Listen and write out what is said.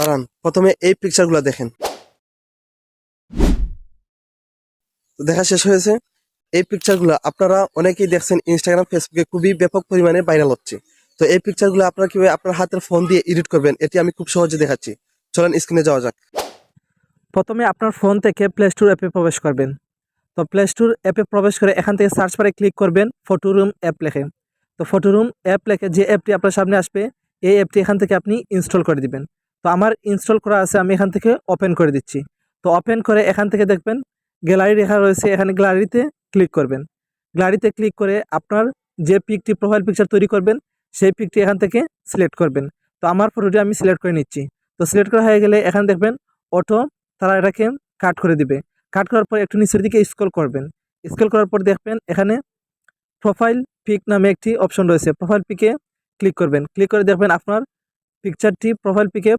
দাঁড়ান, প্রথমে এই পিকচারগুলো দেখেন। তো দেখা শেষ হয়েছে। এই পিকচারগুলো আপনারা অনেকেই দেখছেন ইনস্টাগ্রাম, ফেসবুকে খুবই ব্যাপক পরিমাণে ভাইরাল হচ্ছে। তো এই পিকচারগুলো আপনারা কিভাবে আপনার হাতের ফোন দিয়ে এডিট করবেন, এটি আমি খুব সহজে দেখাচ্ছি। চলেন স্ক্রিনে যাওয়া যাক। প্রথমে আপনার ফোন থেকে প্লে স্টোর অ্যাপে প্রবেশ করবেন। তো প্লে স্টোর অ্যাপে প্রবেশ করে এখান থেকে সার্চ বারে ক্লিক করবেন ফটো রুম অ্যাপ লেখে। তো ফটো রুম অ্যাপ লেখে যে অ্যাপটি আপনার সামনে আসবে, এই অ্যাপটি এখান থেকে আপনি ইনস্টল করে দিবেন। তো আমার ইনস্টল করা আছে, আমি এখান থেকে ওপেন করে দিচ্ছি। তো ওপেন করে এখান থেকে দেখবেন গ্যালারি লেখা রয়েছে, এখানে গ্যালারিতে ক্লিক করবেন। গ্যালারিতে ক্লিক করে আপনার যে পিকটি প্রোফাইল পিকচার তৈরি করবেন সেই পিকটি এখান থেকে সিলেক্ট করবেন। তো আমার ফটোটি আমি সিলেক্ট করে নিচ্ছি। তো সিলেক্ট করা হয়ে গেলে এখানে দেখবেন অটো তারা এটাকে কাট করে দিবে। কাট করার পর একটু নিচের দিকে স্ক্রল করবেন। স্ক্রল করার পর দেখবেন এখানে প্রোফাইল পিক নামে একটি অপশন রয়েছে। প্রোফাইল পিকে ক্লিক করবেন। ক্লিক করে দেখবেন আপনার পিকচারটি প্রোফাইল পিকে